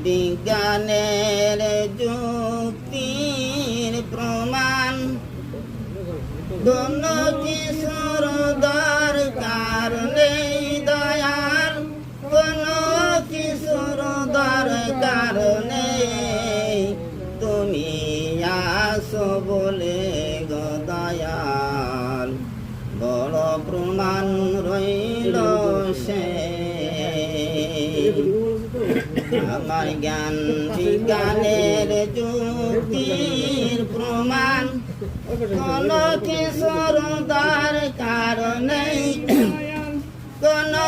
বিজ্ঞানের যুক্তির প্রমাণ দোনো কিছুর দরকার নেই দয়াল, কোনো কিছুর দরকার নেই। তুমি আসো বলে গো দয়াল, বড় প্রমাণ রইল সে। আমার জ্ঞান বিজ্ঞানের যুক্তির প্রমাণ কোনো কিছুর দরকার নেই, কোনো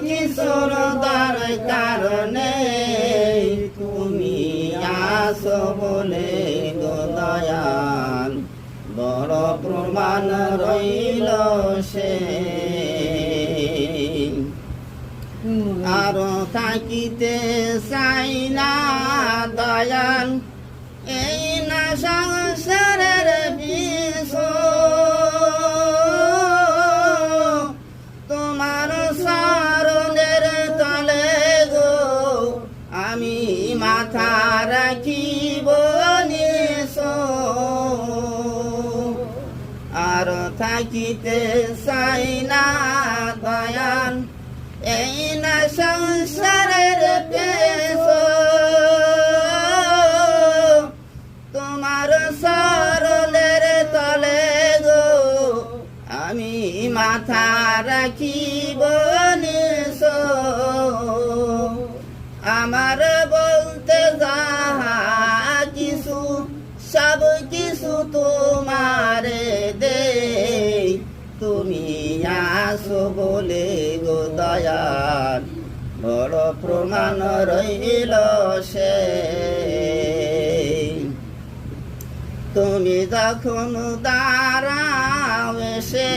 কিছুর দরকার নেই। তুমি আসো বলে গো দয়াল, বড় প্রমাণ রইল সে। আরো থাকিতে চাই না দয়াল, এই না সংসারের বিষ। তোমার শরণের তলে গো আমি মাথা রাখিব নিশ। আর থাকিতে চাই না দয়াল, এই না সংসারের পেশ। তোমার শরণের তলে গো আমি মাথা রাখিব নিশ। আমার বলতে যাহা কিছু সব কিছু তোমারে দে, তুমি আসো বলে গো দয়াল, বড় প্রমাণ রইল সে। তুমি যখন দাঁড়াও এসে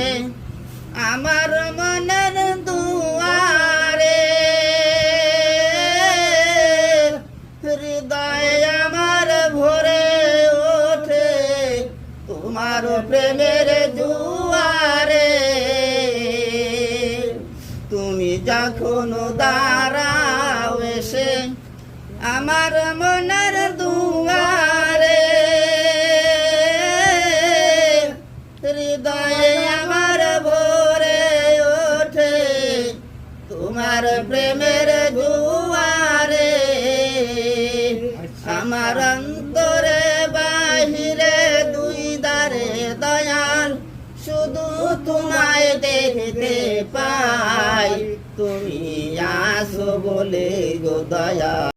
আমার মনের দুয়ারে, হৃদয় আমার ভরে ওঠে তোমার প্রেমের জুয়ারে। তুমি যখন দাঁড়াও এসে আমার মনের দুয়ারে, হৃদয়ে আমার ভরে ওঠে তোমার প্রেমের জুয়ারে। আমার অন্তরে বাহিরে দুই দ্বারে দয়াল, শুধু তোমায় দেখতে পাই। তুমি আসো বলে গো দয়াল।